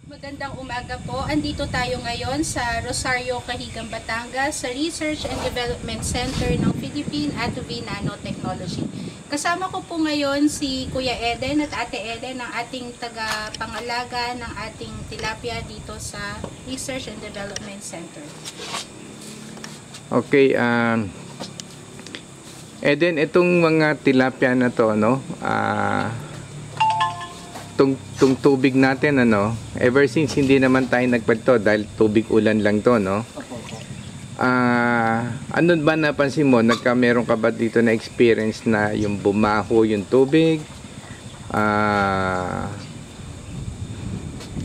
Magandang umaga po. Andito tayo ngayon sa Rosario, Cahigan, Batangas sa Research and Development Center ng Philippine Attovy Nanotechnology. Kasama ko po ngayon si Kuya Eden at Ate Eden, ang ating tagapangalaga ng ating tilapia dito sa Research and Development Center. Okay, Eden, itong mga tilapia na to, no? Tung tubig natin, ano, ever since hindi naman tayo nagpagto dahil tubig ulan lang to, no? Ano ba napansin mo? Meron ka ba dito na experience na yung bumaho yung tubig?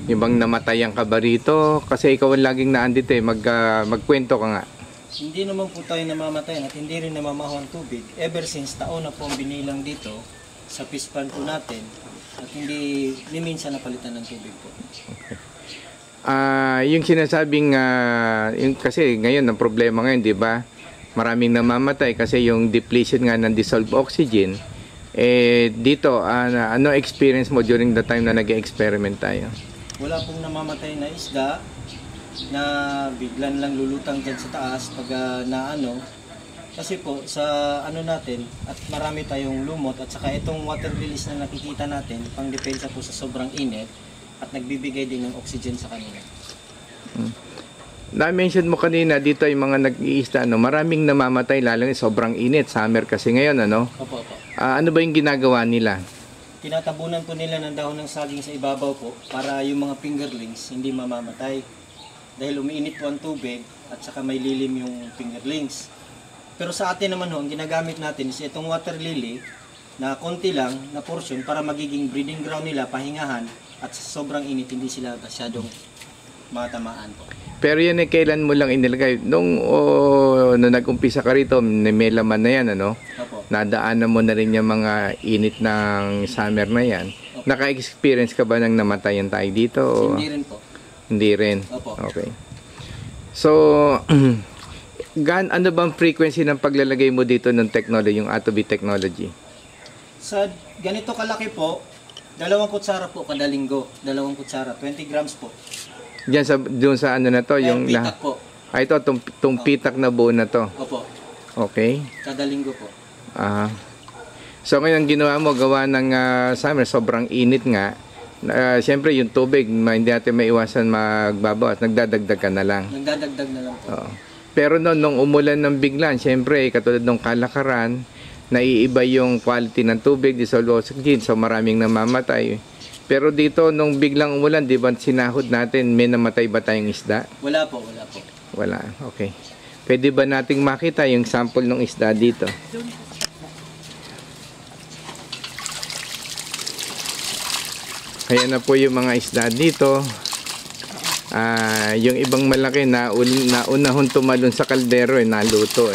Yung bang namatayan ka ba rito? Kasi ikaw ang laging naandito eh, magkwento ka nga. Hindi naman po tayo namamatayan at hindi rin namamaho ang tubig. Ever since taon na po ang binilang dito sa fish pond po natin. At hindi minsan napalitan ng tubig po. Okay. Yung sinasabing, kasi ngayon, ang problema ngayon, di ba? Maraming namamatay kasi yung depletion nga ng dissolved oxygen. Dito, ano experience mo during the time na nag-experiment tayo? Wala pong namamatay na isda na biglan lang lulutang dyan sa taas pag kasi po sa natin at marami tayong lumot at saka itong water release na nakikita natin pang depensa po sa sobrang init at nagbibigay din ng oxygen sa kanila. Na-mention mo kanina dito yung mga nag-iista, maraming namamatay lalo na sobrang init, summer kasi ngayon, ano? Opo. Ano ba yung ginagawa nila? Tinatabunan po nila ng dahon ng saging sa ibabaw po para yung mga fingerlings hindi mamamatay. Dahil umiinit po ang tubig at saka may lilim yung fingerlings. Pero sa atin naman ang ginagamit natin is itong water lily na konti lang na portion para magiging breeding ground nila, pahingahan at sa sobrang init hindi sila masyadong matamaan po. Pero yan kailan mo lang inilagay? Nung nag-umpisa ka rito, may laman na yan, ano? Opo. Nadaanan mo na rin yung mga init ng summer na yan. Opo. Naka-experience ka ba ng namatayan tayo dito? Hindi rin po. Hindi rin? Opo. Okay. So, ano bang frequency ng paglalagay mo dito ng technology, yung Attovy technology? Sa ganito kalaki po, 2 kutsara po kada linggo. 2 kutsara, 20 grams po. Diyan doon sa ano na to, yung pitak po. Ito, tong pitak na buo na to. Opo. Okay. Kada linggo po. So ngayon ginawa mo, gawa ng summer, sobrang init nga. Siyempre yung tubig, hindi natin maiwasan magbabawas, nagdadagdag ka na lang. Nagdadagdag na lang po. Oo. Pero nung umulan ng biglan, siyempre, katulad ng kalakaran, naiiba yung quality ng tubig, dissolved oxygen, so maraming namamatay. Pero dito, nung biglang umulan, di ba sinahod natin, may namatay ba tayong isda? Wala po, wala po. Wala, okay. Pwede ba nating makita yung sample ng isda dito? Ayan na po yung mga isda dito. Yung ibang malaki na unahon tumalon sa kaldero naluto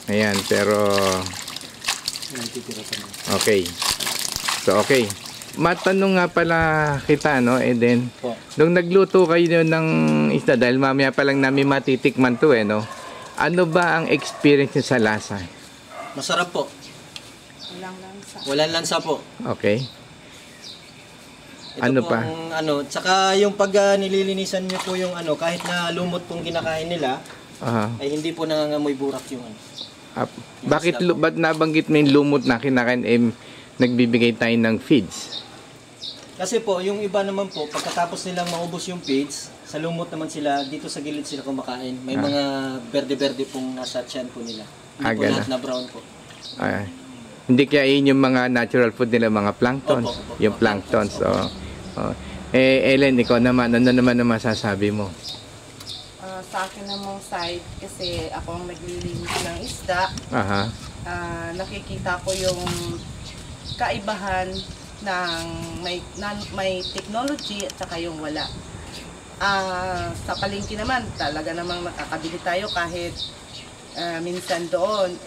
Ayan, pero okay. So okay. Matanong nga pala kita, no, Eden. Nung nagluto kayo ng isda, dahil mamaya pa lang namin matitikman to no. Ano ba ang experience niyo sa lasa? Masarap po. Walang lansa. Walang lansa po. Okay. Ito ano po pa? Tsaka yung pag nililinisan nyo po yung kahit na lumot pong kinakain nila, ay hindi po nangangamoy burak yung ba't nabanggit mo yung lumot na kinakain, nagbibigay tayo ng feeds? Kasi po, yung iba naman po, pagkatapos nilang maubos yung feeds, sa lumot naman sila, dito sa gilid sila kumakain. May mga berde-berde pong nasa tiyan po nila. Hindi po lahat na brown po. Hindi kaya yun yung mga natural food nila, mga planktons. Opo. Yung planktons. Ellen, ikaw naman, ano naman ang masasabi mo? Sa akin namang side, kasi ako ang naglilinis ng isda, nakikita ko yung kaibahan ng may technology at saka yung wala. Sa palengke naman, talaga namang nakakabili tayo kahit minsan doon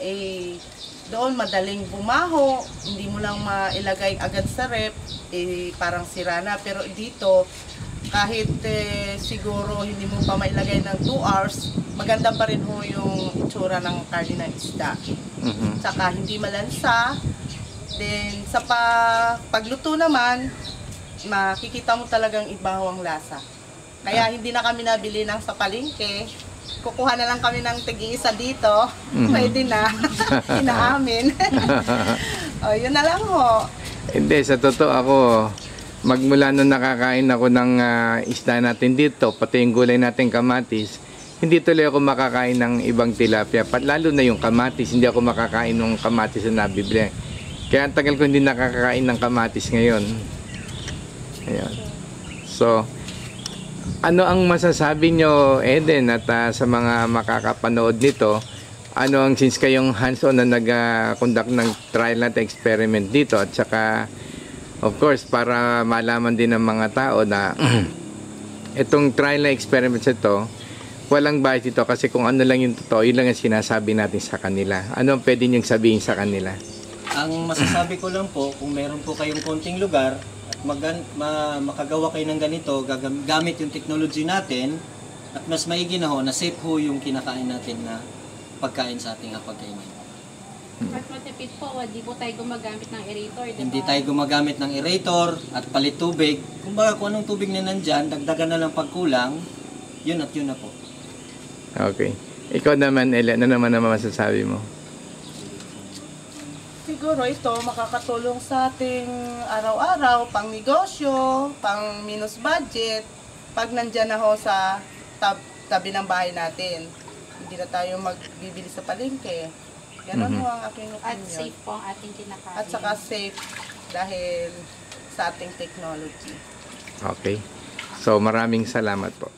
madaling bumaho, hindi mo lang mailagay agad sa rep, parang sira na. Pero dito, kahit siguro hindi mo pa mailagay ng 2 hours, maganda pa rin ho yung itsura ng karne ng isda. Saka hindi malansa. Then sa pagluto naman, makikita mo talagang ibaho ang lasa. Kaya hindi na kami nabili ng sa palengke. Kukuha na lang kami ng tig-iisa dito. Pwede na. Inaamin. O, yun na lang ho. Hindi, sa totoo ako, magmula nung nakakain ako ng isda natin dito, pati yung gulay natin kamatis, hindi tuloy ako makakain ng ibang tilapia. Lalo na yung kamatis, hindi ako makakain ng kamatis na nabibili. Kaya ang tagal ko hindi nakakakain ng kamatis ngayon. Ayan. So, ano ang masasabi nyo, Eden, at sa mga makakapanood nito, ano ang since kayong hands-on na nag-conduct ng trial at experiment dito, at saka, of course, para malaman din ng mga tao na itong trial na experiments ito, walang bias ito kasi kung ano lang yung totoo, yun lang ang sinasabi natin sa kanila. Ano ang pwede niyong sabihin sa kanila? Ang masasabi ko lang po, kung meron po kayong konting lugar at makagawa kayo ng ganito, gamit yung technology natin, at mas maigi na ho, na safe ho yung kinakain natin na pagkain sa ating hapagkainan. At matipid po, hindi po tayo gumagamit ng aerator, diba? Hindi tayo gumagamit ng aerator at palit tubig. Kumbaga kung anong tubig na nandyan, dagdagan na lang pagkulang, yun at yun na po. Okay. Ikaw naman, Ellen, ano naman masasabi mo? Siguro ito makakatulong sa ating araw-araw, pang negosyo, pang minus budget, pag nandyan na ho sa tabi ng bahay natin. Hindi na tayo magbibili sa palengke. Ganon ho ang aking At opinion. safe po ang ating kinakain. At saka safe dahil sa ating technology. Okay. So, maraming salamat po.